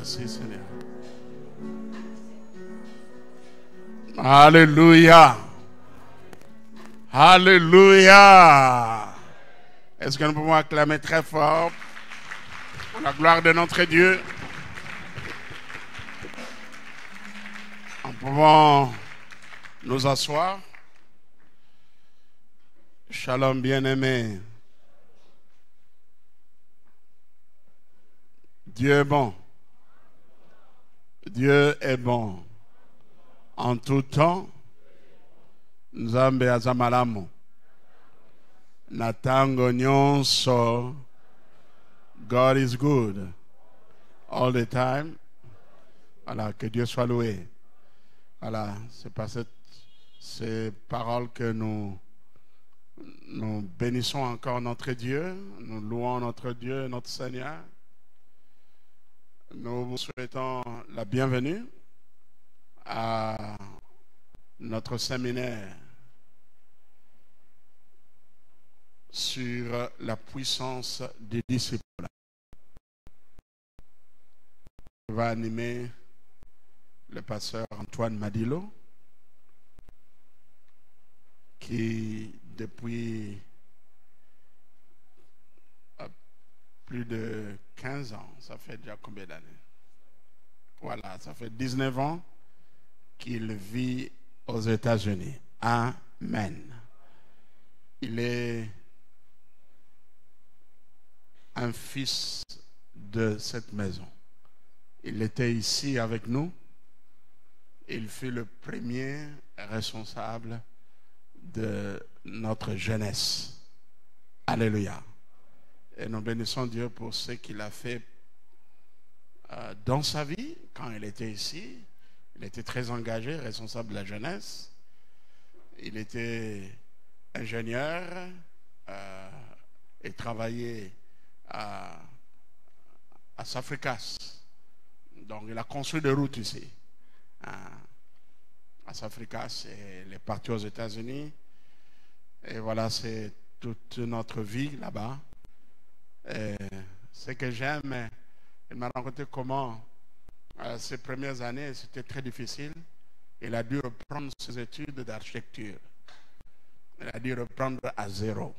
Merci Seigneur. Alléluia. Alléluia. Est-ce que nous pouvons acclamer très fort pour la gloire de notre Dieu? Nous pouvons nous asseoir. Shalom bien-aimé. Dieu est bon. Dieu est bon. En tout temps, Nzambe azamalamu. Natango nyonso. God is good. All the time. Voilà, que Dieu soit loué. Voilà, c'est par ces paroles que nous bénissons encore notre Dieu. Nous louons notre Dieu, notre Seigneur. Nous vous souhaitons la bienvenue à notre séminaire sur la puissance des disciples. Va animer le pasteur Antoine Madilo, qui depuis plus de 15 ans, ça fait déjà combien d'années? Voilà, ça fait 19 ans qu'il vit aux États-Unis. Amen. Il est un fils de cette maison. Il était ici avec nous. Il fut le premier responsable de notre jeunesse. Alléluia. Et nous bénissons Dieu pour ce qu'il a fait dans sa vie quand il était ici. Il était très engagé, responsable de la jeunesse. Il était ingénieur et travaillait à Safricas. Donc il a construit des routes ici. À Safricas, et il est parti aux États-Unis. Et voilà, c'est toute notre vie là-bas. Ce que j'aime, il m'a raconté comment Ces premières années, c'était très difficile. Il a dû reprendre ses études d'architecture. Il a dû reprendre à zéro.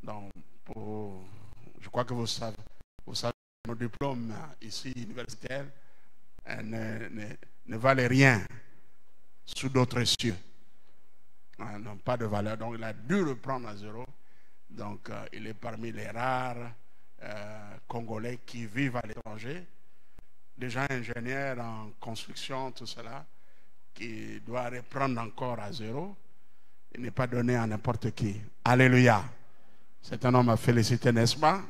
Donc, je crois que vous savez, nos diplômes ici universitaires ne valaient rien sous d'autres cieux. N'ont pas de valeur. Donc, il a dû reprendre à zéro. Donc, il est parmi les rares Congolais qui vivent à l'étranger. Déjà ingénieur en construction, tout cela, qui doit reprendre encore à zéro. Il n'est pas donné à n'importe qui. Alléluia. C'est un homme à féliciter, n'est-ce pas?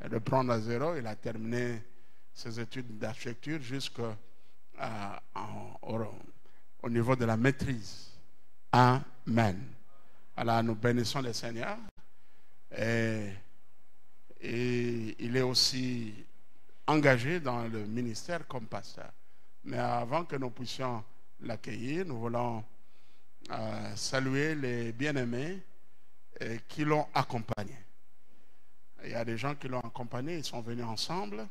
De prendre à zéro, il a terminé ses études d'architecture jusqu'au niveau de la maîtrise. Amen. Alors nous bénissons le Seigneur. Et il est aussi engagé dans le ministère comme pasteur. Mais avant que nous puissions l'accueillir, nous voulons saluer les bien-aimés qui l'ont accompagné. Il y a des gens qui l'ont accompagné, ils sont venus ensemble.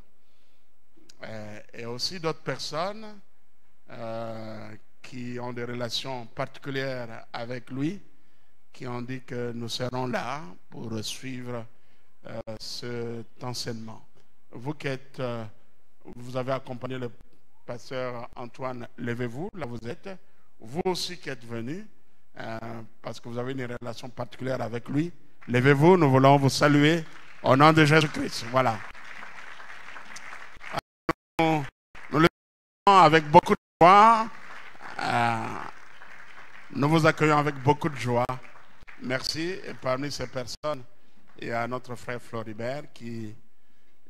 Et aussi d'autres personnes qui ont des relations particulières avec lui, qui ont dit que nous serons là pour suivre cet enseignement. Vous qui êtes, vous avez accompagné le pasteur Antoine, levez-vous, là vous êtes. Vous aussi qui êtes venus, parce que vous avez une relation particulière avec lui, levez-vous, nous voulons vous saluer au nom de Jésus-Christ. Voilà. Nous le faisons avec beaucoup de joie. Nous vous accueillons avec beaucoup de joie. Merci. Et parmi ces personnes, il y a notre frère Floribert qui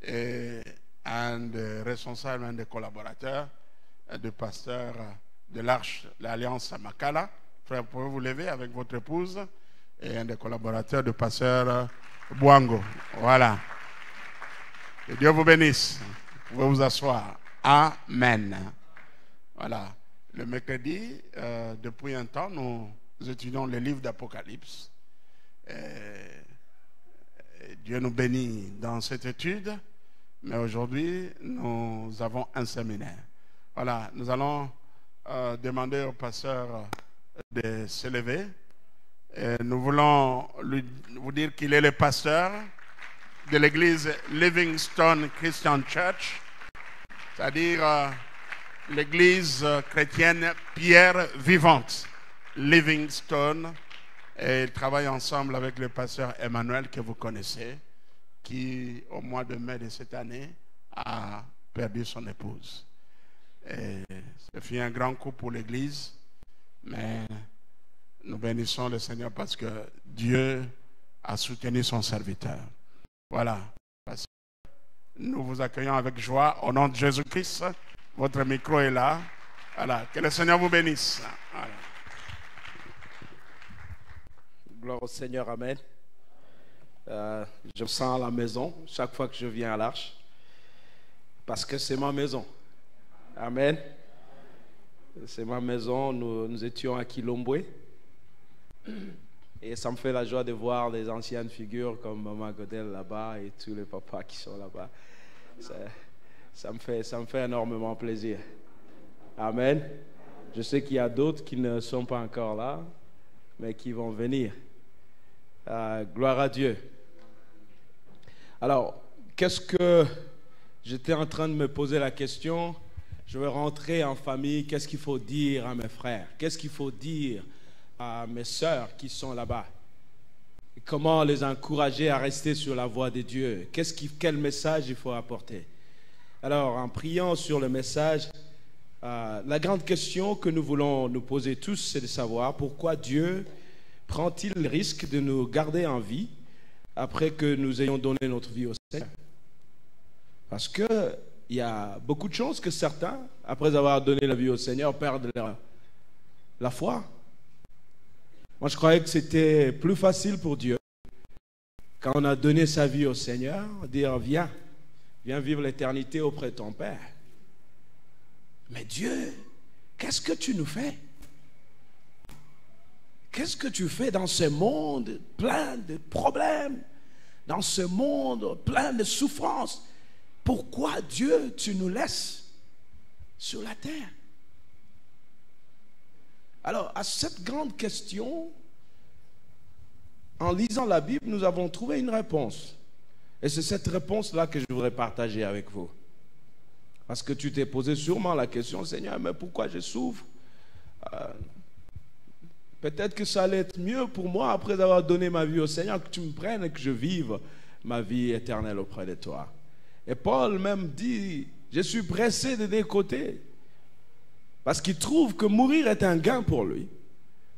est un des responsables, un des collaborateurs du pasteur de l'Arche, l'Alliance à Makala. Frère, pouvez vous lever avec votre épouse et un des collaborateurs du pasteur Bouango. Voilà. Que Dieu vous bénisse. Vous pouvez vous asseoir. Amen. Voilà. Le mercredi, depuis un temps, nous étudions le livre d'Apocalypse. Dieu nous bénit dans cette étude. Mais aujourd'hui, nous avons un séminaire. Voilà, nous allons demander au pasteur de se lever. Et nous voulons vous dire qu'il est le pasteur de l'église Livingstone Christian Church, c'est-à-dire l'église chrétienne Pierre Vivante. Livingstone. Et il travaille ensemble avec le pasteur Emmanuel que vous connaissez, qui, au mois de mai de cette année, a perdu son épouse. Et ça fait un grand coup pour l'Église, mais nous bénissons le Seigneur parce que Dieu a soutenu son serviteur. Voilà. Nous vous accueillons avec joie au nom de Jésus-Christ. Votre micro est là. Voilà. Que le Seigneur vous bénisse. Voilà. Gloire au Seigneur, amen. Je me sens à la maison chaque fois que je viens à l'Arche, parce que c'est ma maison. Amen. C'est ma maison. Nous étions à Kilombwe, et ça me fait la joie de voir les anciennes figures comme Maman Godel là-bas et tous les papas qui sont là-bas. Ça me fait énormément plaisir. Amen. Je sais qu'il y a d'autres qui ne sont pas encore là, mais qui vont venir. Gloire à Dieu. Alors, qu'est-ce que j'étais en train de me poser la question? Je vais rentrer en famille. Qu'est-ce qu'il faut dire à mes frères? Qu'est-ce qu'il faut dire à mes sœurs qui sont là-bas? Comment les encourager à rester sur la voie de Dieu? Quel message il faut apporter? Alors, en priant sur le message, la grande question que nous voulons nous poser tous, c'est de savoir pourquoi Dieu prend-il le risque de nous garder en vie après que nous ayons donné notre vie au Seigneur? Parce qu'il y a beaucoup de chances que certains, après avoir donné la vie au Seigneur, perdent la foi. Moi, je croyais que c'était plus facile pour Dieu, quand on a donné sa vie au Seigneur, dire viens vivre l'éternité auprès de ton Père. Mais Dieu, qu'est-ce que tu nous fais? Qu'est-ce que tu fais dans ce monde plein de problèmes, dans ce monde plein de souffrances? pourquoi Dieu, tu nous laisses sur la terre? Alors, à cette grande question, en lisant la Bible, nous avons trouvé une réponse. Et c'est cette réponse-là que je voudrais partager avec vous. Parce que tu t'es posé sûrement la question, Seigneur, mais pourquoi je souffre? Peut-être que ça allait être mieux pour moi après avoir donné ma vie au Seigneur, que tu me prennes et que je vive ma vie éternelle auprès de toi. Et Paul même dit, je suis pressé de des côtés. Parce qu'il trouve que mourir est un gain pour lui.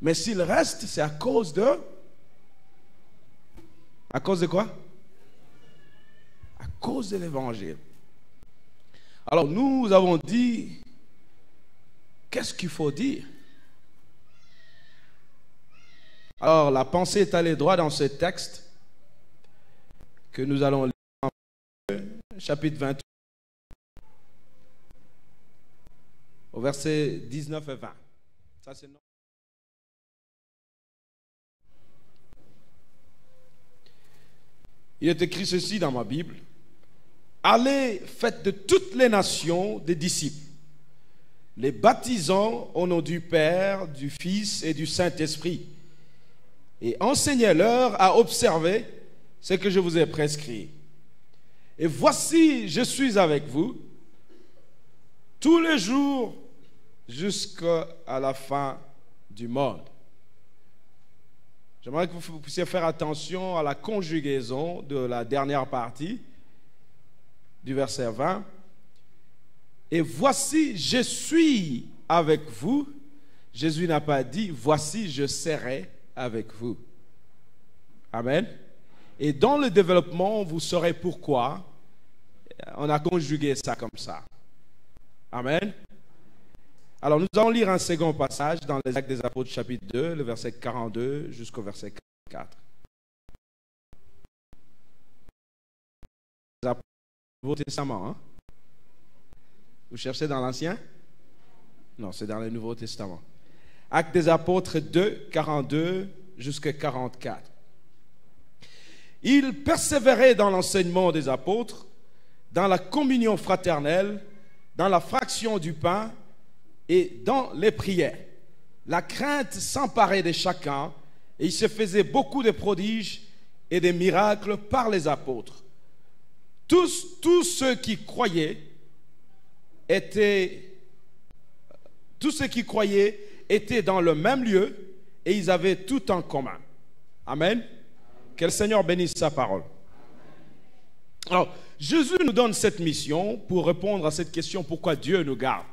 Mais s'il reste, c'est à cause de... À cause de quoi? À cause de l'évangile. Alors nous avons dit, qu'est-ce qu'il faut dire? Alors la pensée est allée droit dans ce texte que nous allons lire, chapitre 28, au verset 19 et 20. Ça, c'est... Il est écrit ceci dans ma Bible. Allez, faites de toutes les nations des disciples, les baptisant au nom du Père, du Fils et du Saint-Esprit, et enseignez-leur à observer ce que je vous ai prescrit. Et voici, je suis avec vous tous les jours jusqu'à la fin du monde. J'aimerais que vous puissiez faire attention à la conjugaison de la dernière partie du verset 20. Et voici, je suis avec vous. Jésus n'a pas dit, voici, je serai avec vous. Amen. Et dans le développement, vous saurez pourquoi on a conjugué ça comme ça. Amen. Alors nous allons lire un second passage dans les Actes des Apôtres chapitre 2, le verset 42 jusqu'au verset 44. Nouveau Testament, hein? Vous cherchez dans l'Ancien? Non, c'est dans le Nouveau Testament. Actes des Apôtres 2, 42 jusqu'à 44. Ils persévéraient dans l'enseignement des apôtres, dans la communion fraternelle, dans la fraction du pain et dans les prières. La crainte s'emparait de chacun et il se faisait beaucoup de prodiges et de miracles par les apôtres. Tous ceux qui croyaient étaient dans le même lieu et ils avaient tout en commun. Amen. Que le Seigneur bénisse sa parole. Alors, Jésus nous donne cette mission pour répondre à cette question, pourquoi Dieu nous garde.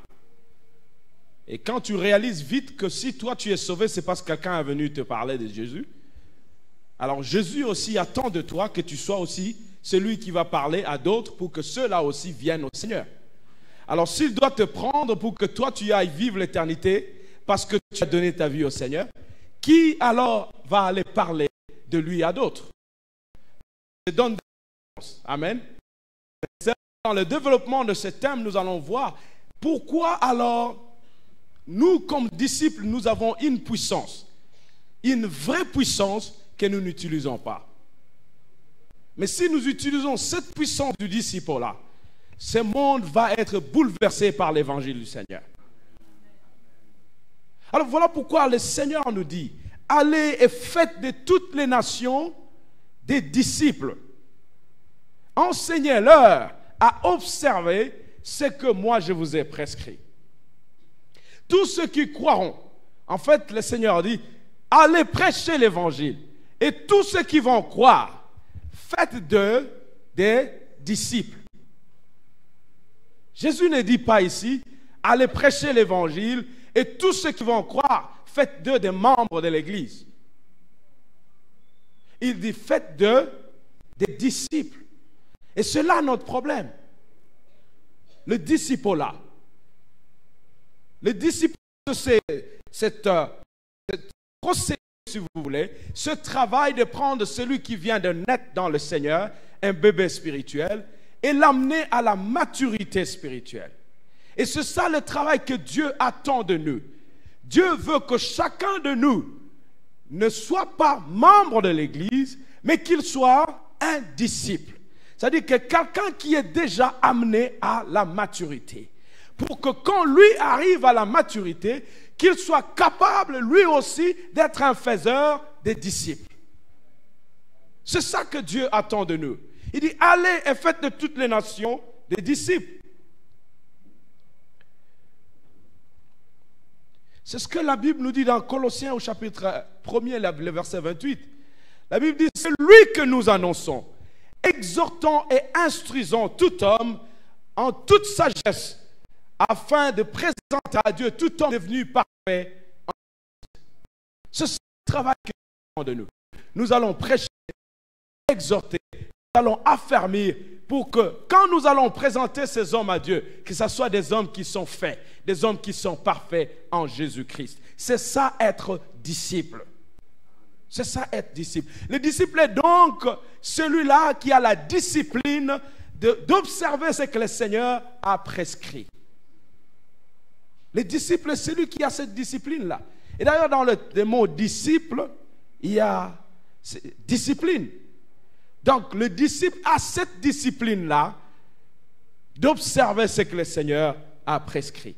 Et quand tu réalises vite que si toi tu es sauvé, c'est parce que quelqu'un est venu te parler de Jésus. Alors Jésus aussi attend de toi que tu sois aussi celui qui va parler à d'autres pour que ceux-là aussi viennent au Seigneur. Alors s'il doit te prendre pour que toi tu ailles vivre l'éternité parce que tu as donné ta vie au Seigneur, qui alors va aller parler de lui à d'autres? Je donne des réponses. Amen. Dans le développement de ce thème, nous allons voir pourquoi alors nous, comme disciples, nous avons une puissance, une vraie puissance que nous n'utilisons pas. Mais si nous utilisons cette puissance du disciple-là, ce monde va être bouleversé par l'évangile du Seigneur. Alors voilà pourquoi le Seigneur nous dit, allez et faites de toutes les nations des disciples. Enseignez-leur à observer ce que moi je vous ai prescrit. Tous ceux qui croiront, en fait le Seigneur dit, allez prêcher l'évangile. Et tous ceux qui vont croire, faites d'eux des disciples. Jésus ne dit pas ici, allez prêcher l'évangile et tous ceux qui vont croire, faites d'eux des membres de l'église. Il dit, faites d'eux des disciples. Et c'est là notre problème. Le disciple-là. Le disciple, c'est cette procédure, si vous voulez, ce travail de prendre celui qui vient de naître dans le Seigneur, un bébé spirituel, et l'amener à la maturité spirituelle. Et c'est ça le travail que Dieu attend de nous. Dieu veut que chacun de nous ne soit pas membre de l'Église, mais qu'il soit un disciple. C'est-à-dire que quelqu'un qui est déjà amené à la maturité. Pour que quand lui arrive à la maturité, qu'il soit capable lui aussi d'être un faiseur des disciples. C'est ça que Dieu attend de nous. Il dit, allez et faites de toutes les nations des disciples. C'est ce que la Bible nous dit dans Colossiens au chapitre 1er, le verset 28. La Bible dit, c'est lui que nous annonçons, exhortant et instruisant tout homme en toute sagesse, afin de présenter à Dieu tout homme devenu parfait. C'est ce travail que nous attend de nous. Nous allons prêcher, exhorter, nous allons affermir pour que quand nous allons présenter ces hommes à Dieu, que ce soit des hommes qui sont faits, des hommes qui sont parfaits en Jésus-Christ. C'est ça être disciple. C'est ça être disciple. Le disciple est donc celui-là qui a la discipline d'observer ce que le Seigneur a prescrit. Le disciple est celui qui a cette discipline-là. Et d'ailleurs, dans le mot disciple, il y a discipline. Donc, le disciple a cette discipline-là d'observer ce que le Seigneur a prescrit.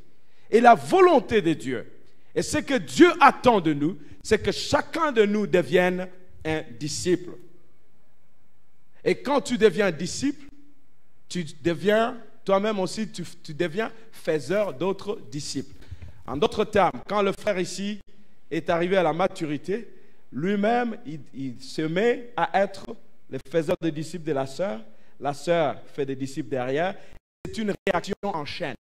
Et la volonté de Dieu, et ce que Dieu attend de nous, c'est que chacun de nous devienne un disciple. Et quand tu deviens disciple, tu deviens, toi-même aussi, tu deviens faiseur d'autres disciples. En d'autres termes, quand le frère ici est arrivé à la maturité, lui-même, il se met à être le faiseur des disciples de la sœur fait des disciples derrière. C'est une réaction en chaîne.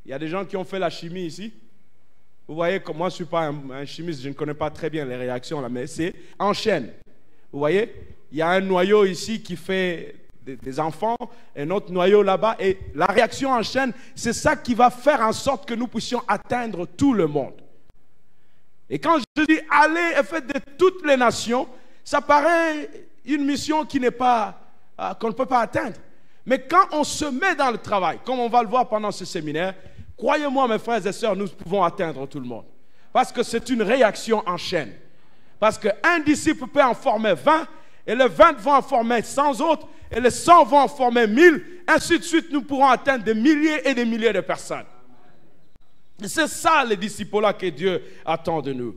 Il y a des gens qui ont fait la chimie ici. Vous voyez, comme moi je ne suis pas un chimiste, je ne connais pas très bien les réactions là, mais c'est en chaîne. Vous voyez, il y a un noyau ici qui fait des enfants, un autre noyau là-bas, et la réaction en chaîne, c'est ça qui va faire en sorte que nous puissions atteindre tout le monde. Et quand je dis allez et faites de toutes les nations, ça paraît une mission qui n'est pas, qu'on ne peut pas atteindre. Mais quand on se met dans le travail, comme on va le voir pendant ce séminaire, croyez-moi mes frères et sœurs, nous pouvons atteindre tout le monde. Parce que c'est une réaction en chaîne. Parce qu'un disciple peut en former 20, et les 20 vont en former 100 autres, et les 100 vont en former 1000, ainsi de suite, nous pourrons atteindre des milliers et des milliers de personnes. Et c'est ça le disciple-là que Dieu attend de nous.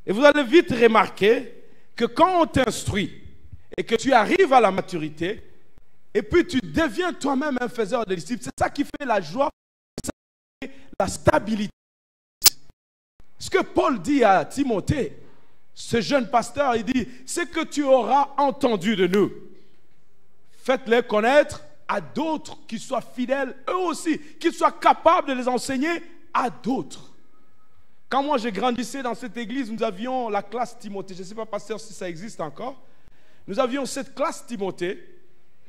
Et vous allez vite remarquer que quand on t'instruit et que tu arrives à la maturité, et puis tu deviens toi-même un faiseur de disciples, c'est ça qui fait la joie, c'est ça qui fait la stabilité. Ce que Paul dit à Timothée, ce jeune pasteur, il dit, ce que tu auras entendu de nous, faites-les connaître à d'autres qui soient fidèles, eux aussi, qu'ils soient capables de les enseigner à d'autres. Quand moi je grandissais dans cette église, nous avions la classe Timothée. Je ne sais pas, pasteur, si ça existe encore. Nous avions cette classe Timothée.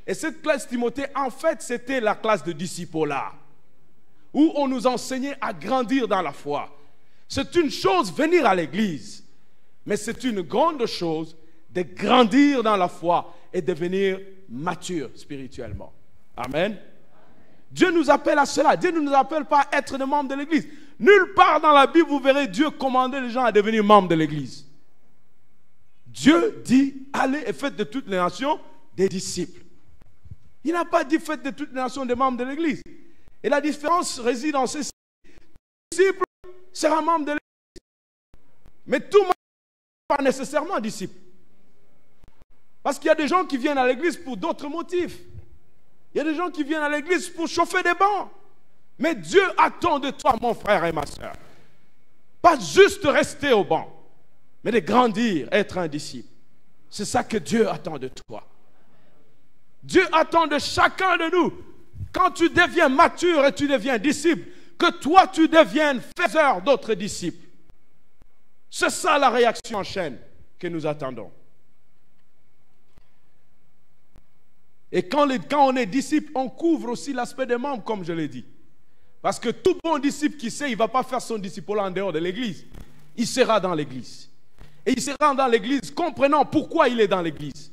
Et cette classe Timothée, en fait, c'était la classe de disciple-là, où on nous enseignait à grandir dans la foi. C'est une chose venir à l'église, mais c'est une grande chose de grandir dans la foi et devenir mature spirituellement. Amen. Dieu nous appelle à cela. Dieu ne nous appelle pas à être des membres de l'église. Nulle part dans la Bible, vous verrez Dieu commander les gens à devenir membres de l'église. Dieu dit, allez et faites de toutes les nations des disciples. Il n'a pas dit faites de toutes les nations des membres de l'église. Et la différence réside en ceci. Le disciple sera membre de l'église. Mais tout le monde n'est pas nécessairement disciple. Parce qu'il y a des gens qui viennent à l'église pour d'autres motifs. Il y a des gens qui viennent à l'église pour chauffer des bancs. Mais Dieu attend de toi, mon frère et ma soeur, pas juste rester au banc, mais de grandir, être un disciple. C'est ça que Dieu attend de toi. Dieu attend de chacun de nous, quand tu deviens mature et tu deviens disciple, que toi tu deviennes faiseur d'autres disciples. C'est ça la réaction en chaîne que nous attendons. Et quand on est disciple, on couvre aussi l'aspect des membres, comme je l'ai dit. Parce que tout bon disciple qui sait, il ne va pas faire son disciple en dehors de l'église. Il sera dans l'église. Et il sera dans l'église comprenant pourquoi il est dans l'église.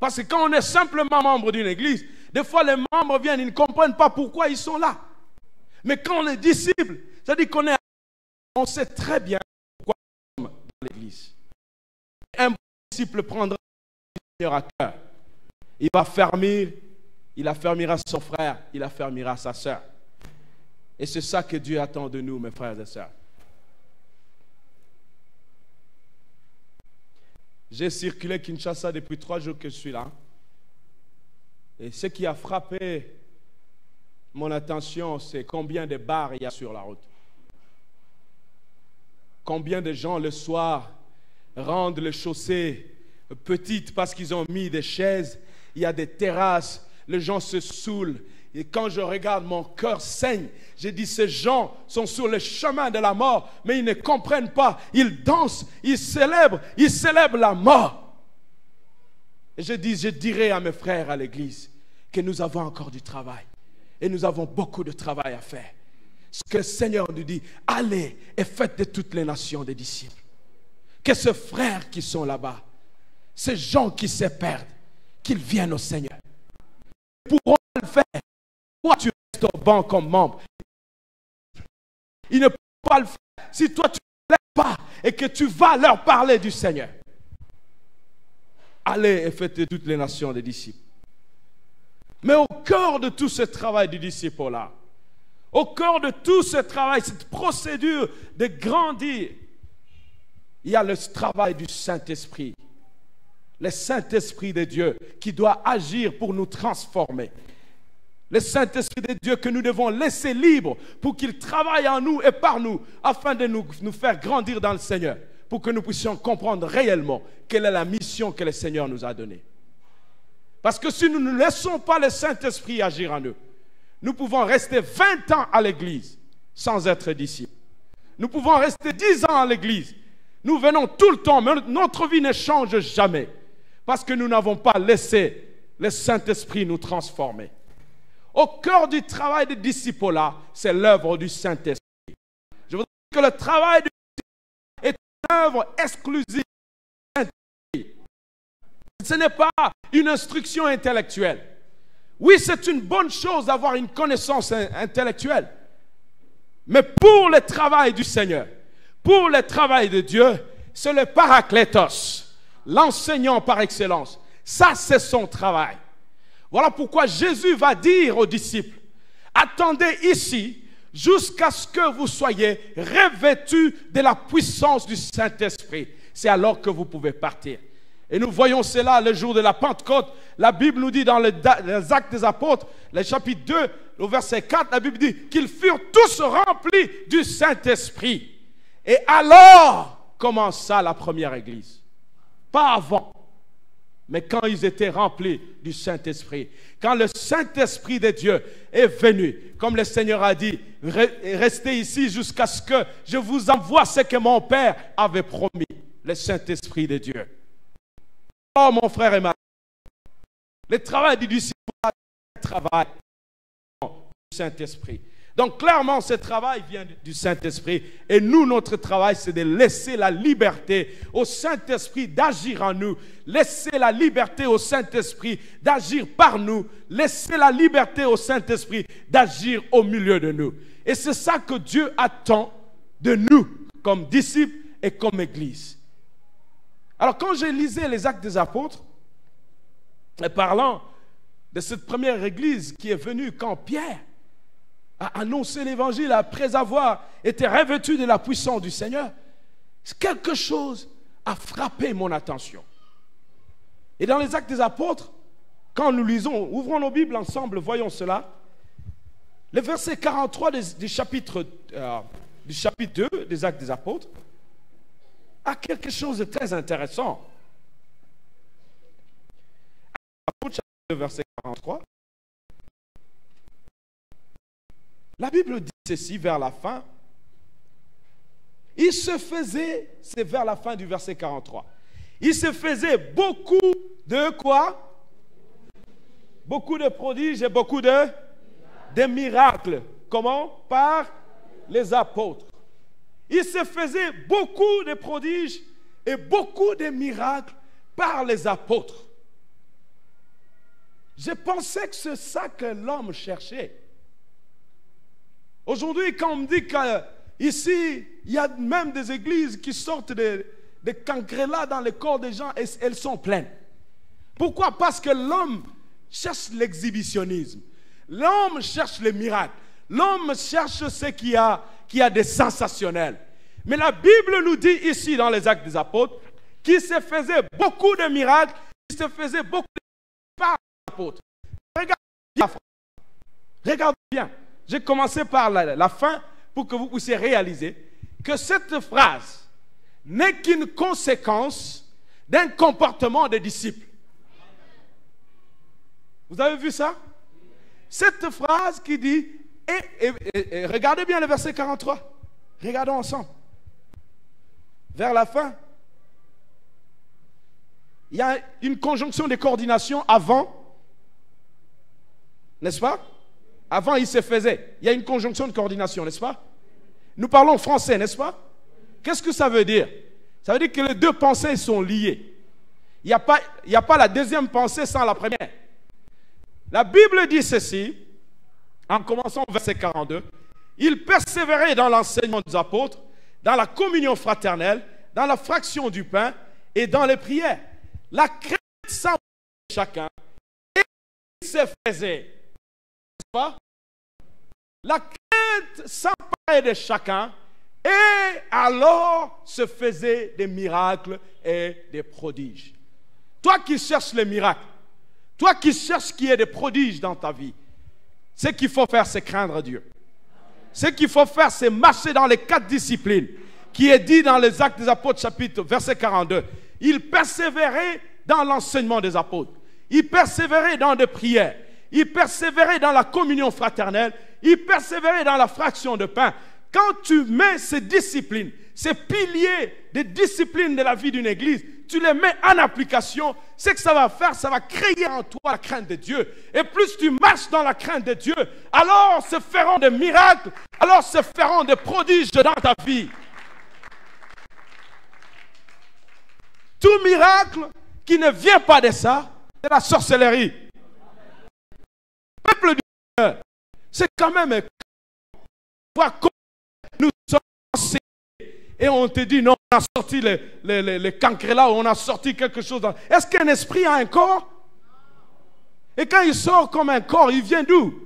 Parce que quand on est simplement membre d'une église, des fois les membres viennent, ils ne comprennent pas pourquoi ils sont là. Mais quand on est disciple, c'est-à-dire on sait très bien pourquoi nous sommes dans l'église. Un bon disciple prendra le Seigneur à cœur. Il va affermir, il affermira son frère, il affermira sa sœur. Et c'est ça que Dieu attend de nous, mes frères et sœurs. J'ai circulé Kinshasa depuis 3 jours que je suis là. Et ce qui a frappé mon attention, c'est combien de bars il y a sur la route. Combien de gens le soir rendent les chaussées petites parce qu'ils ont mis des chaises. Il y a des terrasses, les gens se saoulent. Et quand je regarde, mon cœur saigne. J'ai dit, ces gens sont sur le chemin de la mort, mais ils ne comprennent pas. Ils dansent, ils célèbrent la mort. Et je dirai à mes frères à l'église que nous avons encore du travail. Et nous avons beaucoup de travail à faire. Ce que le Seigneur nous dit, allez et faites de toutes les nations des disciples. Que ces frères qui sont là-bas, ces gens qui se perdent, qu'ils viennent au Seigneur. Ils pourront le faire. Toi, tu restes au banc comme membre. Ils ne pourront pas le faire si toi, tu ne lèves pas et que tu vas leur parler du Seigneur. Allez et faites de toutes les nations des disciples. Mais au cœur de tout ce travail du disciple-là, au cœur de tout ce travail, cette procédure de grandir, il y a le travail du Saint-Esprit. Le Saint-Esprit de Dieu qui doit agir pour nous transformer. Le Saint-Esprit de Dieu que nous devons laisser libre pour qu'il travaille en nous et par nous afin de nous faire grandir dans le Seigneur, pour que nous puissions comprendre réellement quelle est la mission que le Seigneur nous a donnée. Parce que si nous ne laissons pas le Saint-Esprit agir en nous, nous pouvons rester 20 ans à l'église sans être disciples. Nous pouvons rester 10 ans à l'église. Nous venons tout le temps, mais notre vie ne change jamais. Parce que nous n'avons pas laissé le Saint-Esprit nous transformer. Au cœur du travail des disciples là, c'est l'œuvre du Saint-Esprit. Je voudrais que le travail du Saint-Esprit est une œuvre exclusive du Saint-Esprit. Ce n'est pas une instruction intellectuelle. Oui, c'est une bonne chose d'avoir une connaissance intellectuelle. Mais pour le travail du Seigneur, pour le travail de Dieu, c'est le Paraclétos, l'enseignant par excellence. Ça, c'est son travail. Voilà pourquoi Jésus va dire aux disciples, attendez ici jusqu'à ce que vous soyez revêtus de la puissance du Saint-Esprit. C'est alors que vous pouvez partir. Et nous voyons cela le jour de la Pentecôte. La Bible nous dit dans les Actes des Apôtres, le chapitre 2, au verset 4, la Bible dit qu'ils furent tous remplis du Saint-Esprit. Et alors commença la première église. Pas avant, mais quand ils étaient remplis du Saint-Esprit. Quand le Saint-Esprit de Dieu est venu, comme le Seigneur a dit, restez ici jusqu'à ce que je vous envoie ce que mon Père avait promis, le Saint-Esprit de Dieu. Oh mon frère et ma soeur, le travail du disciple est le travail du Saint-Esprit. Donc clairement, ce travail vient du Saint-Esprit. Et nous, notre travail, c'est de laisser la liberté au Saint-Esprit d'agir en nous. Laisser la liberté au Saint-Esprit d'agir par nous. Laisser la liberté au Saint-Esprit d'agir au milieu de nous. Et c'est ça que Dieu attend de nous, comme disciples et comme Église. Alors quand je lisais les Actes des Apôtres, et parlant de cette première Église qui est venue quand Pierre a annoncé l'évangile après avoir été revêtu de la puissance du Seigneur, quelque chose a frappé mon attention. Et dans les Actes des Apôtres, quand nous lisons, ouvrons nos Bibles ensemble, voyons cela, le verset 43 du chapitre 2 des Actes des Apôtres a quelque chose de très intéressant. Apôtres chapitre 2, verset 43. La Bible dit ceci vers la fin. Il se faisait, c'est vers la fin du verset 43. Il se faisait beaucoup de quoi? Beaucoup de prodiges et beaucoup de miracles. Comment? Par les apôtres. Il se faisait beaucoup de prodiges et beaucoup de miracles par les apôtres. Je pensais que c'est ça que l'homme cherchait. Aujourd'hui, quand on me dit qu'ici, il y a même des églises qui sortent des cancrelats dans les corps des gens et elles sont pleines. Pourquoi? Parce que l'homme cherche l'exhibitionnisme. L'homme cherche les miracles. L'homme cherche ce qui a des sensationnels. Mais la Bible nous dit ici dans les Actes des Apôtres qu'il se faisait beaucoup de miracles, qu'il se faisait beaucoup de miracles par les apôtres. Regardez bien. J'ai commencé par la fin pour que vous puissiez réaliser que cette phrase n'est qu'une conséquence d'un comportement des disciples. Vous avez vu ça? Cette phrase qui dit, et regardez bien le verset 43. Regardons ensemble. Vers la fin, il y a une conjonction de coordination avant, n'est-ce pas? Avant, il se faisait. Il y a une conjonction de coordination, n'est-ce pas? Nous parlons français, n'est-ce pas? Qu'est-ce que ça veut dire? Ça veut dire que les deux pensées sont liées. Il n'y a pas la deuxième pensée sans la première. La Bible dit ceci, en commençant au verset 42, « Il persévérait dans l'enseignement des apôtres, dans la communion fraternelle, dans la fraction du pain et dans les prières. La crainte s'emparait de chacun et il se faisait. » N'est-ce pas? La crainte s'emparait de chacun et alors se faisaient des miracles et des prodiges. Toi qui cherches les miracles, toi qui cherches qu'il y ait des prodiges dans ta vie, ce qu'il faut faire, c'est craindre Dieu. Ce qu'il faut faire, c'est marcher dans les 4 disciplines qui est dit dans les Actes des Apôtres, chapitre verset 42. Il persévérait dans l'enseignement des apôtres. Il persévérait dans des prières. Il persévérait dans la communion fraternelle. Il persévérait dans la fraction de pain. Quand tu mets ces disciplines, ces piliers des disciplines de la vie d'une église, tu les mets en application, ce que ça va faire, ça va créer en toi la crainte de Dieu. Et plus tu marches dans la crainte de Dieu, alors se feront des miracles, alors se feront des prodiges dans ta vie. Tout miracle qui ne vient pas de ça, c'est la sorcellerie. Le peuple du Seigneur, c'est quand même voir comment nous sommes enseignés. Et on te dit, non, on a sorti les cancrés là, on a sorti quelque chose. Est-ce qu'un esprit a un corps? Et quand il sort comme un corps, il vient d'où?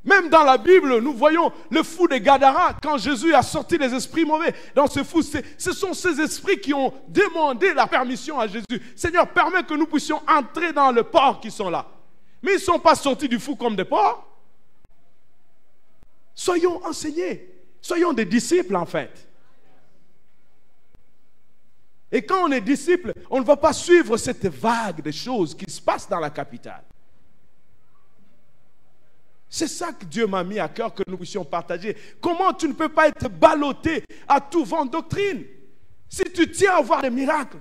Même dans la Bible, nous voyons le fou de Gadara, quand Jésus a sorti les esprits mauvais. Dans ce fou, ce sont ces esprits qui ont demandé la permission à Jésus. Seigneur, permets que nous puissions entrer dans le porc qui sont là. Mais ils ne sont pas sortis du fou comme des porcs. Soyons enseignés. Soyons des disciples en fait. Et quand on est disciple, on ne va pas suivre cette vague de choses qui se passent dans la capitale. C'est ça que Dieu m'a mis à cœur que nous puissions partager. Comment tu ne peux pas être ballotté à tout vent de doctrine? Si tu tiens à voir des miracles,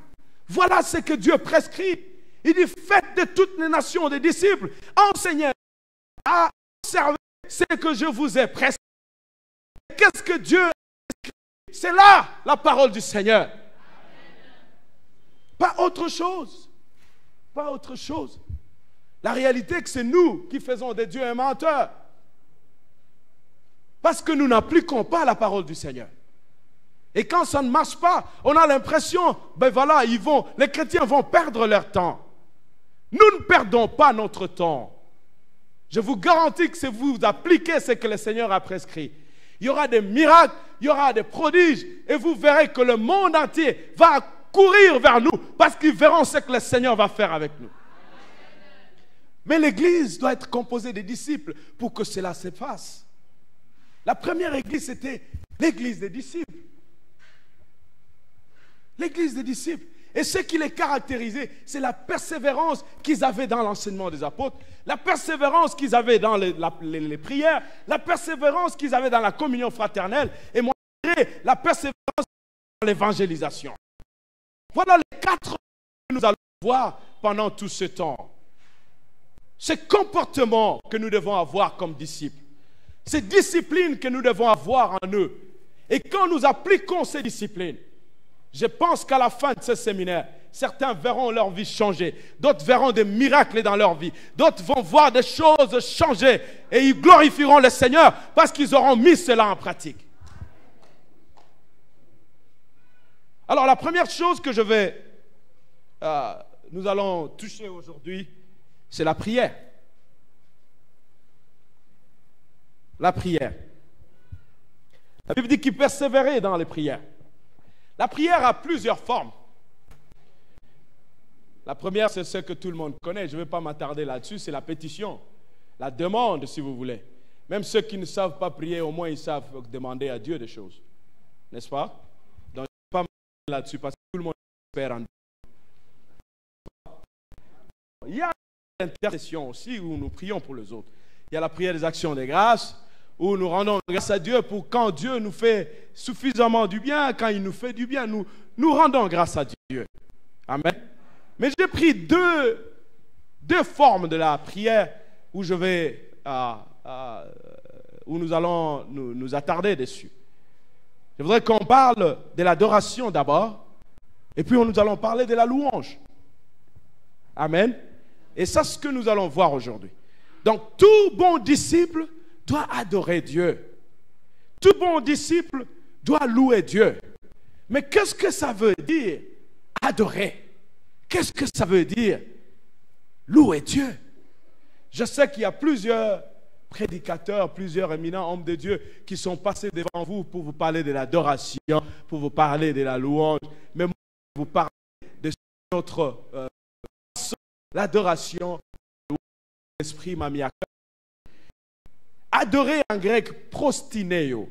voilà ce que Dieu prescrit. Il dit, faites de toutes les nations des disciples, enseignez à observer ce que je vous ai prescrit. Qu'est-ce que Dieu a prescrit? C'est là la parole du Seigneur. Pas autre chose. Pas autre chose. La réalité est que c'est nous qui faisons des dieux menteurs. Parce que nous n'appliquons pas la parole du Seigneur. Et quand ça ne marche pas, on a l'impression, ben voilà, les chrétiens vont perdre leur temps. Nous ne perdons pas notre temps. Je vous garantis que si vous appliquez ce que le Seigneur a prescrit, il y aura des miracles, il y aura des prodiges, et vous verrez que le monde entier va courir vers nous parce qu'ils verront ce que le Seigneur va faire avec nous. Mais l'église doit être composée de disciples pour que cela se fasse. La première église, c'était l'église des disciples. L'église des disciples. Et ce qui les caractérisait, c'est la persévérance qu'ils avaient dans l'enseignement des apôtres, la persévérance qu'ils avaient dans les prières, la persévérance qu'ils avaient dans la communion fraternelle et la persévérance dans l'évangélisation. Voilà les 4 que nous allons voir pendant tout ce temps. Ce comportement que nous devons avoir comme disciples, ces disciplines que nous devons avoir en eux. Et quand nous appliquons ces disciplines, je pense qu'à la fin de ce séminaire, certains verront leur vie changer, d'autres verront des miracles dans leur vie, d'autres vont voir des choses changer et ils glorifieront le Seigneur parce qu'ils auront mis cela en pratique. Alors la première chose que je vais nous allons toucher aujourd'hui, c'est la prière. La prière. La Bible dit qu'il persévérait dans les prières. La prière a plusieurs formes. La première, c'est ce que tout le monde connaît. Je ne vais pas m'attarder là-dessus. C'est la pétition, la demande, si vous voulez. Même ceux qui ne savent pas prier, au moins ils savent demander à Dieu des choses. N'est-ce pas? Donc, je ne vais pas m'attarder là-dessus parce que tout le monde espère en Dieu. Il y a l'intercession aussi où nous prions pour les autres. Il y a la prière des actions de grâce où nous rendons grâce à Dieu pour quand Dieu nous fait suffisamment du bien, quand il nous fait du bien, nous rendons grâce à Dieu. Amen. Mais j'ai pris deux formes de la prière où je vais, où nous allons nous attarder dessus. Je voudrais qu'on parle de l'adoration d'abord, et puis nous allons parler de la louange. Amen. Et c'est ce que nous allons voir aujourd'hui. Donc, tout bon disciple doit adorer Dieu. Tout bon disciple doit louer Dieu. Mais qu'est-ce que ça veut dire adorer? Qu'est-ce que ça veut dire louer Dieu? Je sais qu'il y a plusieurs prédicateurs, plusieurs éminents hommes de Dieu qui sont passés devant vous pour vous parler de l'adoration, pour vous parler de la louange. Mais moi, je vais vous parler de notre l'adoration, l'esprit m'a mis à cœur. Adorer en grec prostineo,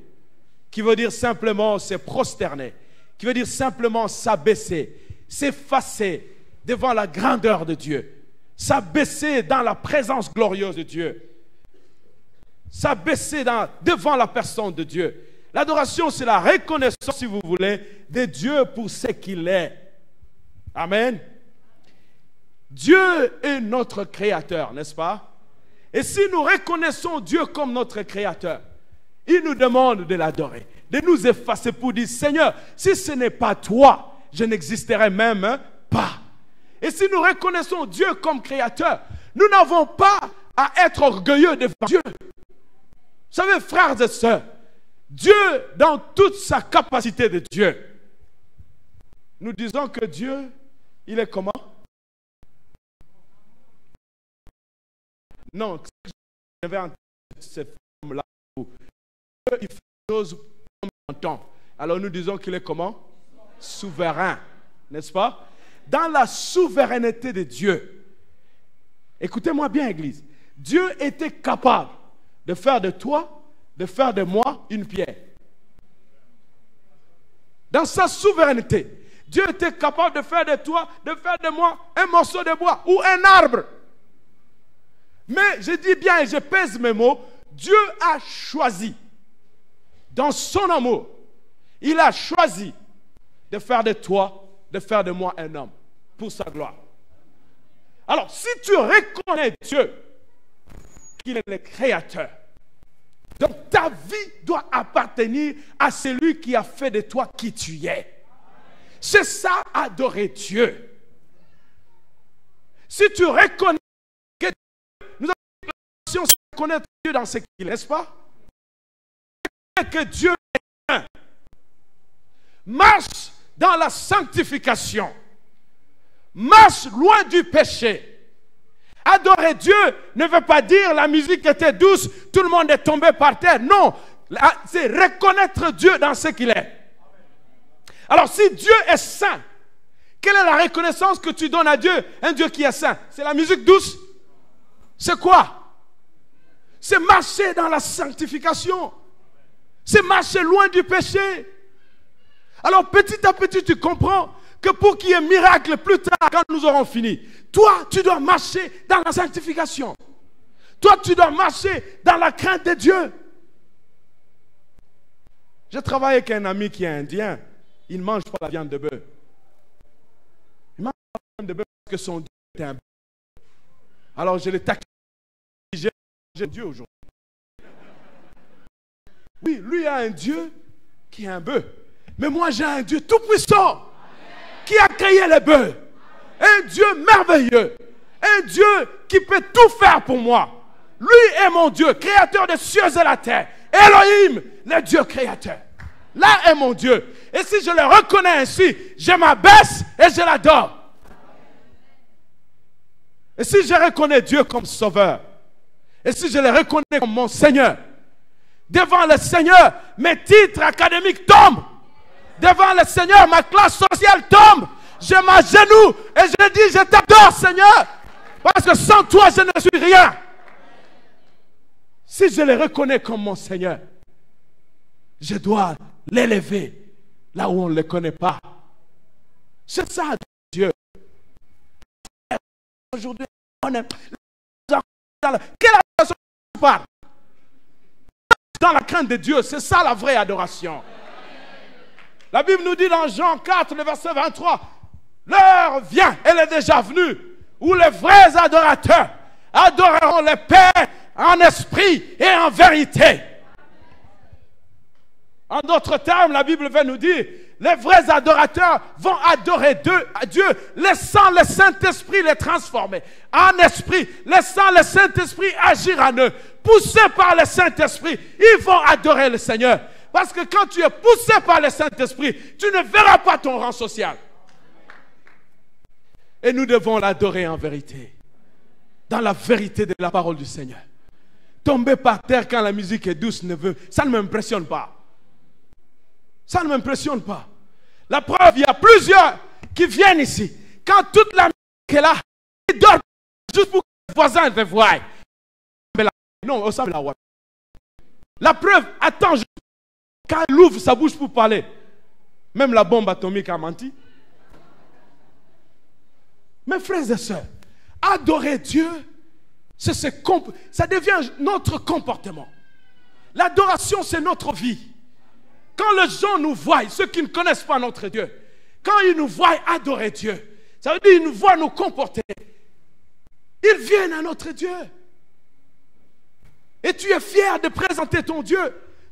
qui veut dire simplement se prosterner, qui veut dire simplement s'abaisser, s'effacer devant la grandeur de Dieu, s'abaisser dans la présence glorieuse de Dieu, s'abaisser devant la personne de Dieu. L'adoration, c'est la reconnaissance, si vous voulez, de Dieu pour ce qu'il est. Amen. Dieu est notre créateur, n'est-ce pas? Et si nous reconnaissons Dieu comme notre créateur, il nous demande de l'adorer, de nous effacer pour dire, Seigneur, si ce n'est pas toi, je n'existerai même pas. Et si nous reconnaissons Dieu comme créateur, nous n'avons pas à être orgueilleux devant Dieu. Vous savez, frères et sœurs, Dieu, dans toute sa capacité de Dieu, nous disons que Dieu, il est comment? Non, je vais entendre cette forme-là. Dieu, il fait des choses comme on entend. Alors nous disons qu'il est comment? Souverain, n'est-ce pas? Dans la souveraineté de Dieu, écoutez-moi bien, Église, Dieu était capable de faire de toi, de faire de moi une pierre. Dans sa souveraineté, Dieu était capable de faire de toi, de faire de moi un morceau de bois ou un arbre. Mais je dis bien et je pèse mes mots, Dieu a choisi, dans son amour, il a choisi de faire de toi, de faire de moi un homme, pour sa gloire. Alors, si tu reconnais Dieu, qu'il est le créateur, donc ta vie doit appartenir à celui qui a fait de toi qui tu es. C'est ça, adorer Dieu. Si tu reconnais que nous avons reconnaître Dieu dans ce qu'il est, n'est-ce pas? Que Dieu est un. Marche dans la sanctification. Marche loin du péché. Adorer Dieu ne veut pas dire la musique était douce, tout le monde est tombé par terre. Non, c'est reconnaître Dieu dans ce qu'il est. Alors si Dieu est saint, quelle est la reconnaissance que tu donnes à Dieu? Un Dieu qui est saint. C'est la musique douce? C'est quoi? C'est marcher dans la sanctification. C'est marcher loin du péché. Alors petit à petit tu comprends que pour qu'il y ait miracle plus tard quand nous aurons fini, toi tu dois marcher dans la sanctification. Toi tu dois marcher dans la crainte de Dieu. J'ai travaillé avec un ami qui est indien. Il ne mange pas la viande de bœuf. Il mange pas la viande de bœuf parce que son Dieu est un bœuf. Alors je l'ai taqué. J'ai Dieu aujourd'hui. Oui, lui a un Dieu qui est un bœuf. Mais moi j'ai un Dieu tout puissant qui a créé les bœufs. Un Dieu merveilleux. Un Dieu qui peut tout faire pour moi. Lui est mon Dieu, créateur des cieux et la terre. Elohim, le Dieu créateur. Là est mon Dieu. Et si je le reconnais ainsi, je m'abaisse et je l'adore. Et si je reconnais Dieu comme sauveur, et si je le reconnais comme mon Seigneur, devant le Seigneur, mes titres académiques tombent. Devant le Seigneur, ma classe sociale tombe. Je m'agenouille et je dis, je t'adore, Seigneur. Parce que sans toi, je ne suis rien. Si je le reconnais comme mon Seigneur, je dois l'élever là où on ne le connaît pas. C'est ça, Dieu. Aujourd'hui, on est quelle adoration tu parles? Dans la crainte de Dieu, c'est ça la vraie adoration. La Bible nous dit dans Jean 4, le verset 23, l'heure vient, elle est déjà venue, où les vrais adorateurs adoreront le Père en esprit et en vérité. En d'autres termes, la Bible va nous dire, les vrais adorateurs vont adorer Dieu, laissant le Saint-Esprit les transformer en esprit, laissant le Saint-Esprit agir en eux. Poussés par le Saint-Esprit, ils vont adorer le Seigneur. Parce que quand tu es poussé par le Saint-Esprit, tu ne verras pas ton rang social. Et nous devons l'adorer en vérité, dans la vérité de la parole du Seigneur. Tomber par terre quand la musique est douce, ça ne m'impressionne pas. Ça ne m'impressionne pas. La preuve, il y a plusieurs qui viennent ici. Quand toute la musique est là, ils dorment juste pour que les voisins te voient. Non, on s'appelle la voix. La preuve, attends, quand elle ouvre sa bouche pour parler, même la bombe atomique a menti. Mes frères et sœurs, adorer Dieu, ça devient notre comportement. L'adoration, c'est notre vie. Quand les gens nous voient, ceux qui ne connaissent pas notre Dieu, quand ils nous voient adorer Dieu, ça veut dire qu'ils nous voient nous comporter. Ils viennent à notre Dieu. Et tu es fier de présenter ton Dieu.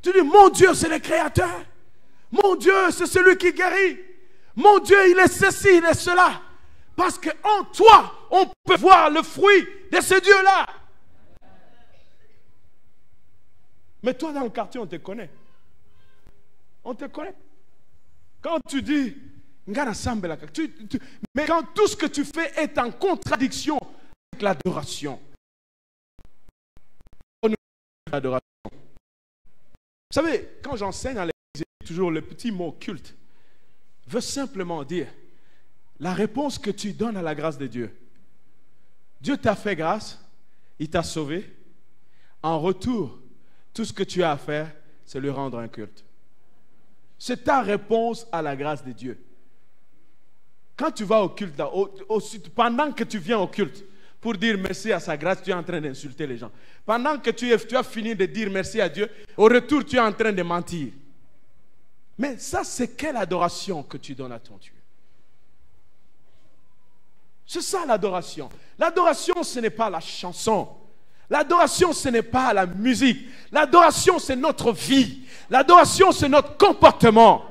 Tu dis, mon Dieu, c'est le Créateur. Mon Dieu, c'est celui qui guérit. Mon Dieu, il est ceci, il est cela. Parce qu'en toi, on peut voir le fruit de ce Dieu-là. Mais toi, dans le quartier, on te connaît. On te connaît. Quand tu dis, mais quand tout ce que tu fais est en contradiction avec l'adoration. L'adoration. Vous savez, quand j'enseigne à l'église, toujours le petit mot culte veut simplement dire la réponse que tu donnes à la grâce de Dieu. Dieu t'a fait grâce, il t'a sauvé. En retour, tout ce que tu as à faire, c'est lui rendre un culte. C'est ta réponse à la grâce de Dieu. Quand tu vas au culte, pendant que tu viens au culte, pour dire merci à sa grâce, tu es en train d'insulter les gens. Pendant que tu as fini de dire merci à Dieu, au retour, tu es en train de mentir. Mais ça, c'est quelle adoration que tu donnes à ton Dieu? C'est ça l'adoration. L'adoration, ce n'est pas la chanson. L'adoration, ce n'est pas la musique. L'adoration, c'est notre vie. L'adoration, c'est notre comportement.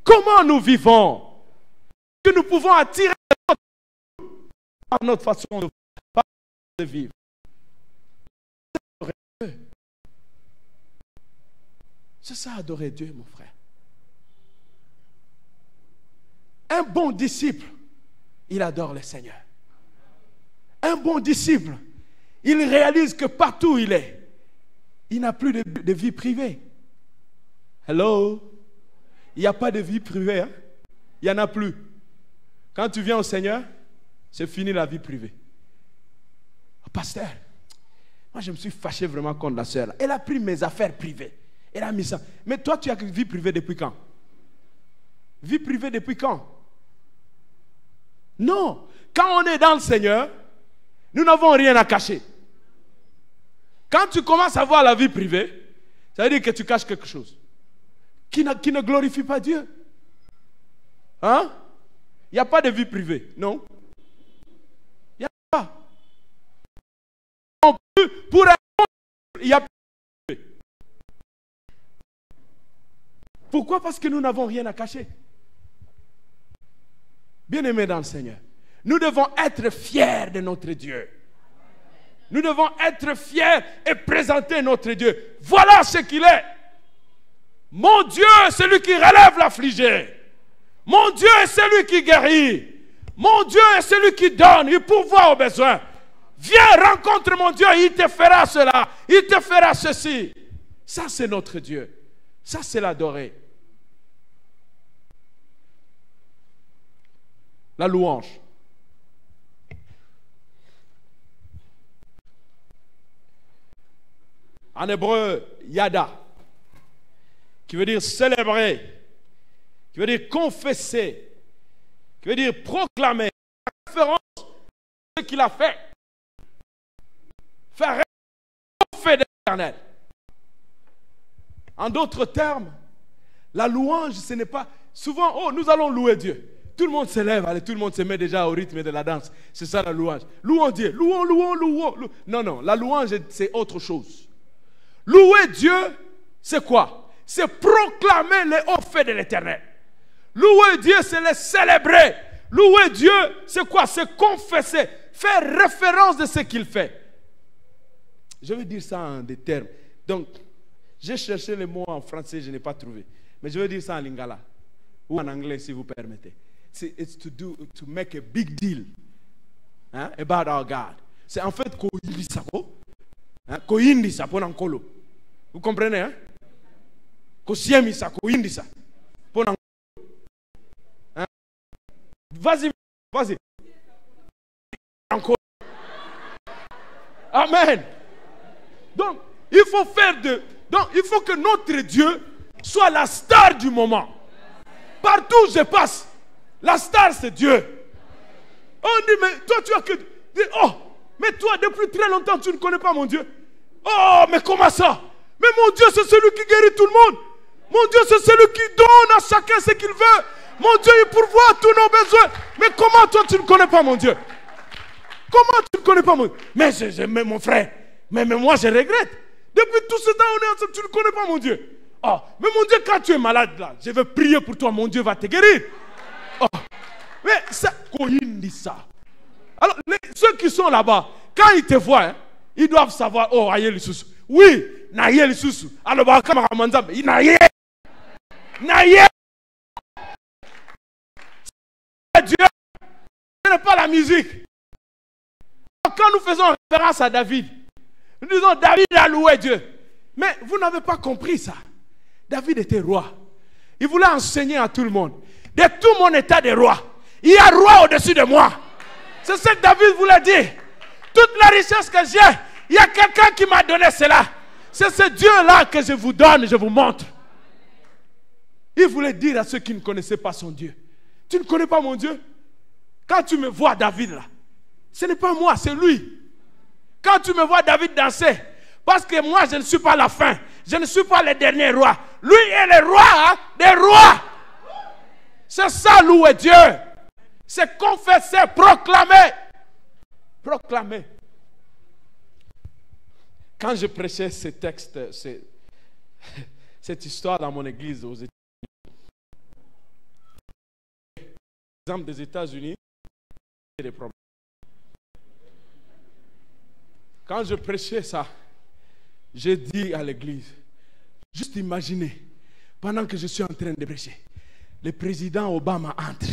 Comment nous vivons? Que nous pouvons attirer par notre façon de vivre. C'est ça, adorer Dieu, mon frère. Un bon disciple, il adore le Seigneur. Un bon disciple, il réalise que partout où il est, il n'a plus de vie privée. Hello? Il n'y a pas de vie privée. Hein? Il n'y en a plus. Quand tu viens au Seigneur, c'est fini la vie privée. Oh, pasteur, moi je me suis fâché vraiment contre la sœur. Elle a pris mes affaires privées. Elle a mis ça. Mais toi, tu as vie privée depuis quand? Vie privée depuis quand? Non. Quand on est dans le Seigneur, nous n'avons rien à cacher. Quand tu commences à voir la vie privée, ça veut dire que tu caches quelque chose qui ne glorifie pas Dieu. Hein? Il n'y a pas de vie privée, non? Il n'y a pas. Pour un il n'y a pas de vie privée. Pourquoi? Parce que nous n'avons rien à cacher. Bien-aimés dans le Seigneur, nous devons être fiers de notre Dieu. Nous devons être fiers et présenter notre Dieu. Voilà ce qu'il est. Mon Dieu est celui qui relève l'affligé. Mon Dieu est celui qui guérit. Mon Dieu est celui qui donne, il pourvoit aux besoins. Viens, rencontre mon Dieu, il te fera cela, il te fera ceci. Ça, c'est notre Dieu. Ça, c'est l'adorer. La louange. En hébreu, yada, qui veut dire célébrer, qui veut dire confesser, qui veut dire proclamer, référence à ce qu'il a fait. Faire fait de l'Éternel. En d'autres termes, la louange, ce n'est pas souvent, oh, nous allons louer Dieu. Tout le monde se lève, allez, tout le monde se met déjà au rythme de la danse. C'est ça la louange. Louons Dieu, louons. Non, non, la louange, c'est autre chose. Louer Dieu, c'est quoi? C'est proclamer les hauts faits de l'Éternel. Louer Dieu, c'est les célébrer. Louer Dieu, c'est quoi? C'est confesser, faire référence de ce qu'il fait. Je vais dire ça en des termes. Donc, j'ai cherché les mots en français, je n'ai pas trouvé. Mais je vais dire ça en lingala. Ou en anglais, si vous permettez. It's to make a big deal, hein, about our God. C'est en fait koyindisa pona nkolo. Vous comprenez, hein? Kosiemisa koyindisa pona nkolo. Vas-y. Encore. Amen. Donc, il faut que notre Dieu soit la star du moment. Partout où je passe, la star c'est Dieu. On dit, mais toi tu as que... Oh, mais toi depuis très longtemps tu ne connais pas mon Dieu. Oh, mais comment ça? Mais mon Dieu c'est celui qui guérit tout le monde. Mon Dieu c'est celui qui donne à chacun ce qu'il veut. Mon Dieu il pourvoit tous nos besoins. Mais comment toi tu ne connais pas mon Dieu? Comment tu ne connais pas mon Dieu? Mais mon frère, mais moi je regrette. Depuis tout ce temps on est ensemble, tu ne connais pas mon Dieu. Oh, mais mon Dieu, quand tu es malade là, je vais prier pour toi, mon Dieu va te guérir. Oh, mais ça, alors, ceux qui sont là-bas, quand ils te voient, hein, ils doivent savoir, oh, aïe, l'issous. Oui, naïe, l'issous. Alors, bah, comme Ramanzam, il naïe. Dieu, ce n'est pas la musique. Quand nous faisons référence à David, nous disons, David a loué Dieu. Mais vous n'avez pas compris ça. David était roi. Il voulait enseigner à tout le monde. De tout mon état de roi, il y a roi au-dessus de moi. C'est ce que David voulait dire. Toute la richesse que j'ai, il y a quelqu'un qui m'a donné cela. C'est ce Dieu-là que je vous donne, je vous montre. Il voulait dire à ceux qui ne connaissaient pas son Dieu. Tu ne connais pas mon Dieu? Quand tu me vois David là, ce n'est pas moi, c'est lui. Quand tu me vois David danser, parce que moi je ne suis pas la fin. Je ne suis pas le dernier roi. Lui est le roi, hein, des rois. C'est ça louer Dieu. C'est confesser, proclamer. Proclamer. Quand je prêchais ce texte, cette histoire dans mon église aux États-Unis, l'exemple des États-Unis, c'est des problèmes. Quand je prêchais ça, j'ai dit à l'église, juste imaginez, pendant que je suis en train de prêcher, le président Obama entre.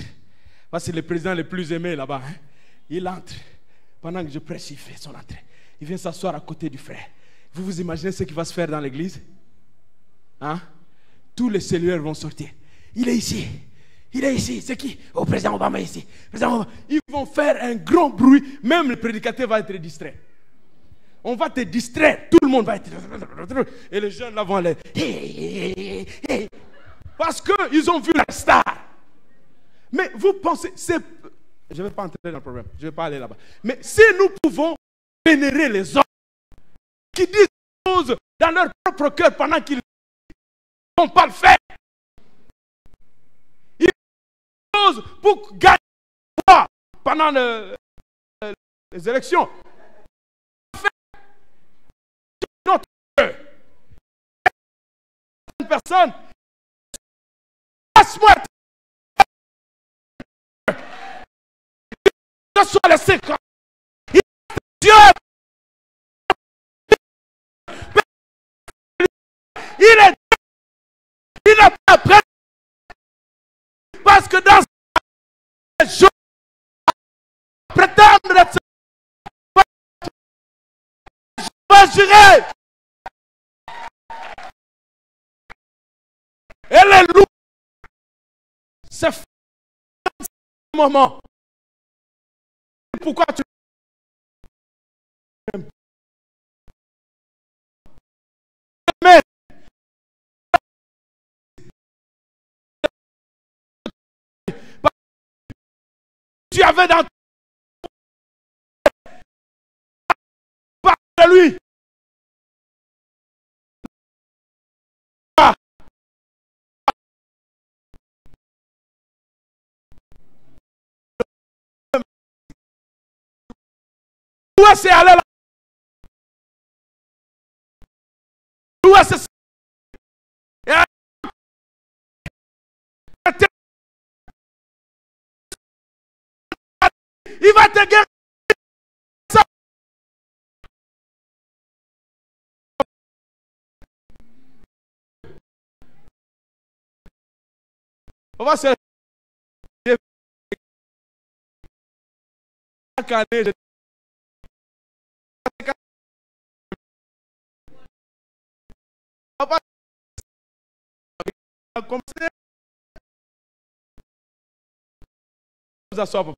Parce que c'est le président le plus aimé là-bas. Hein? Il entre. Pendant que je prêche, il fait son entrée. Il vient s'asseoir à côté du frère. Vous vous imaginez ce qui va se faire dans l'église? Hein? Tous les cellulaires vont sortir. Il est ici. Il est ici. C'est qui? Oh, président Obama est ici. Président Obama. Ils vont faire un grand bruit. Même le prédicateur va être distrait. On va te distraire. Tout le monde va être... Et les jeunes là vont aller... Parce qu'ils ont vu la star. Mais vous pensez... Je ne vais pas entrer dans le problème. Je ne vais pas aller là-bas. Mais si nous pouvons vénérer les hommes qui disent des choses dans leur propre cœur pendant qu'ils ne vont pas le faire. Ils disent des choses pour gagner le pouvoir pendant les élections. Notre cœur. Une personne, laisse-moi que ce soit le secret. Dieu, il n'est pas prêt. Parce que dans ce jour, J'irai. Alléluia. C'est un moment. Pourquoi tu mais tu avais dans parle de lui. Où est-ce que c'est allé là? Où est-ce que c'est? Il va te guérir. On va se chaque année. On va commencer. Vous asseoir.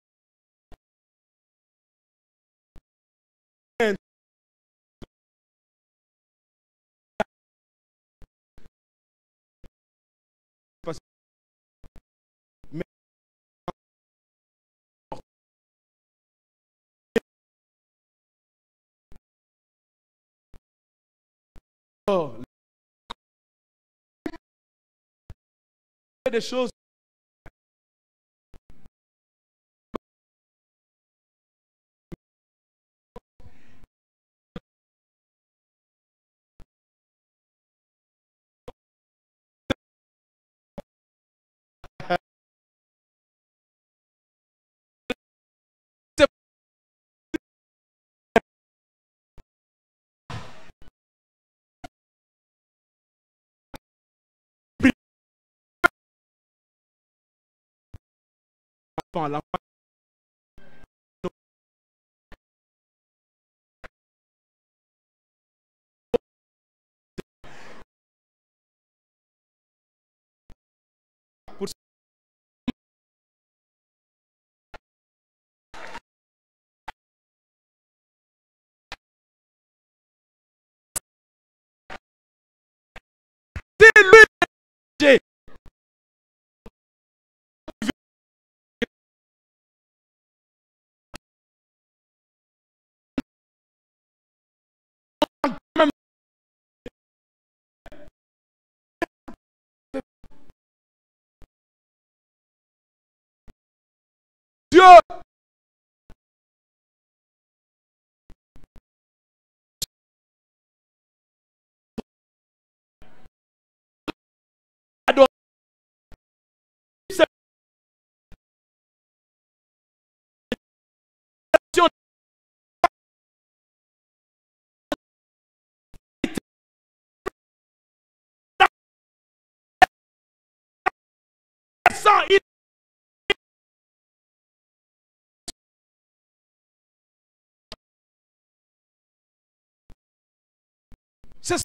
Des choses. Dieu adore. C'est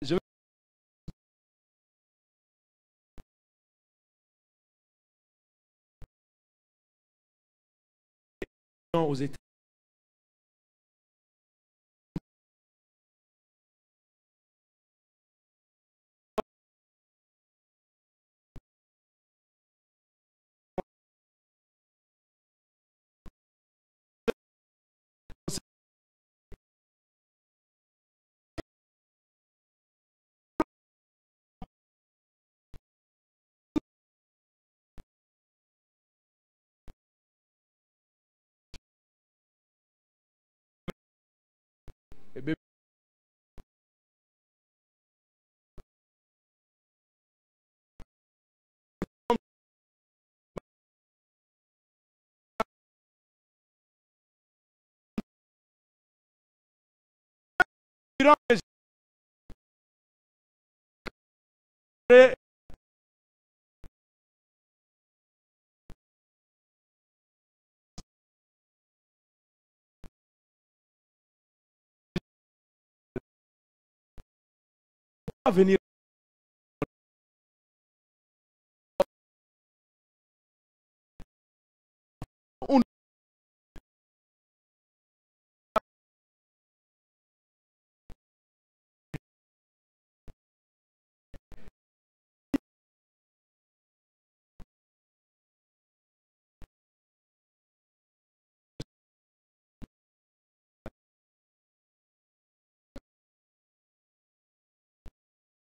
je aux États. Et bien, venir.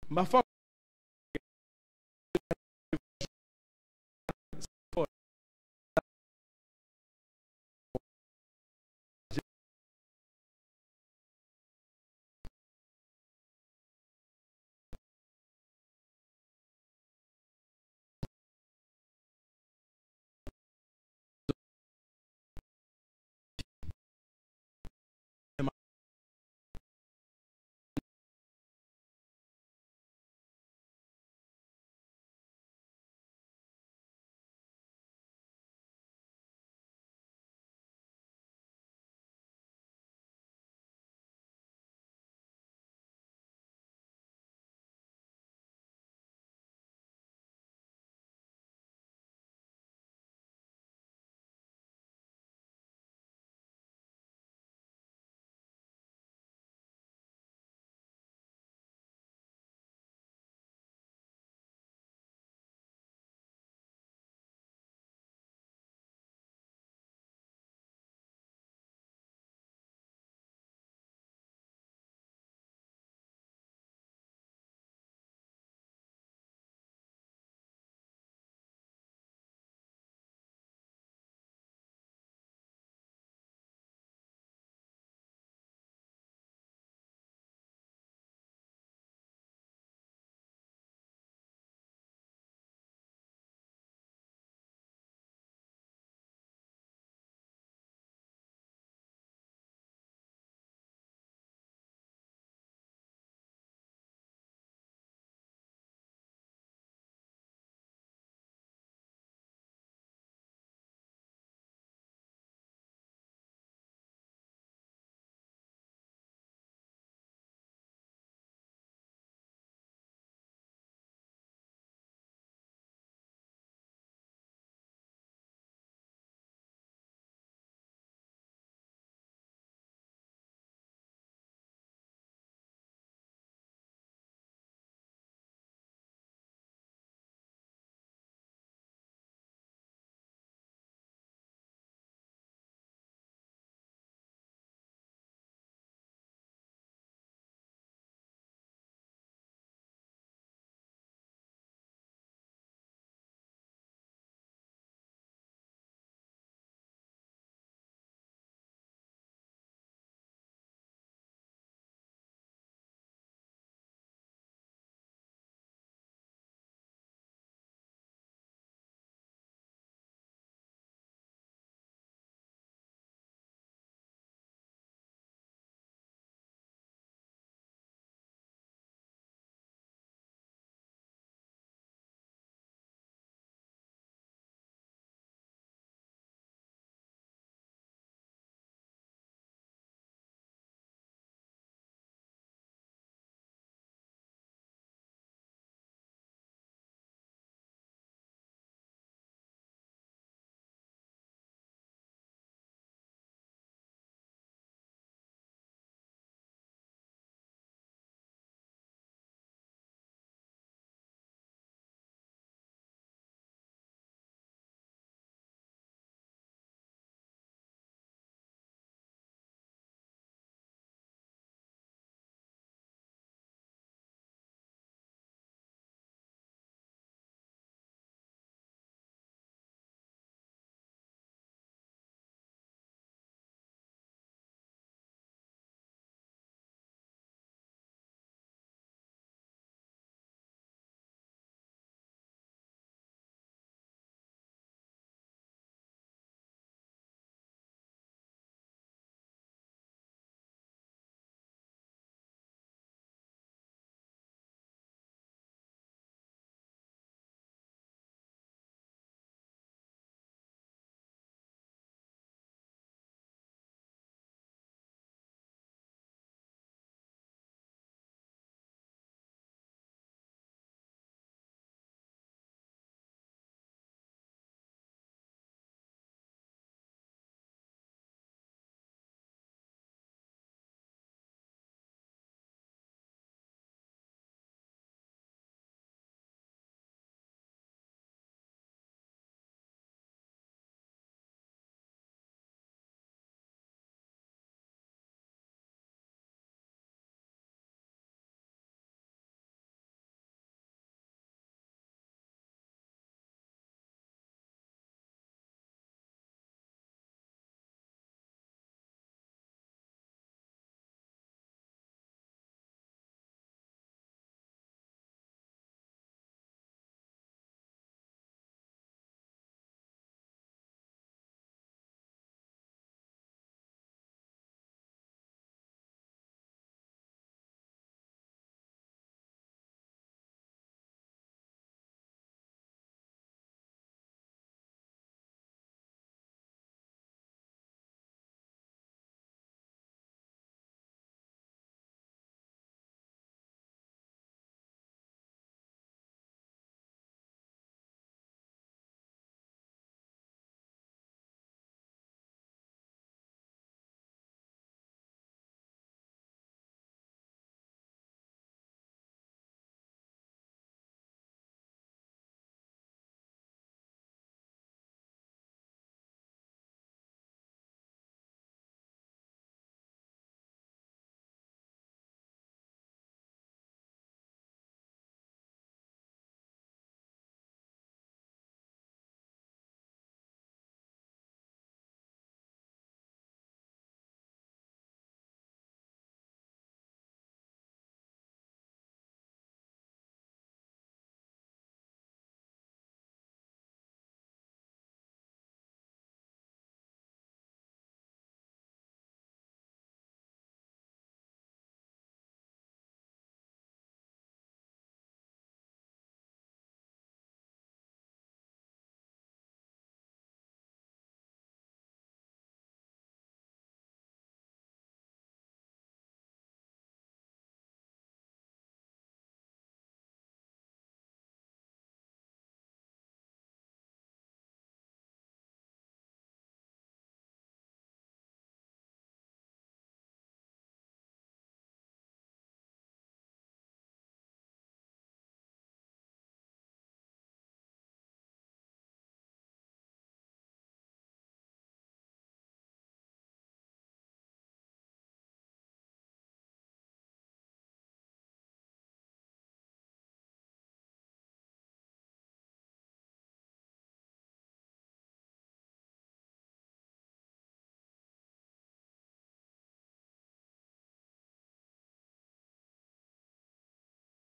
Ma femme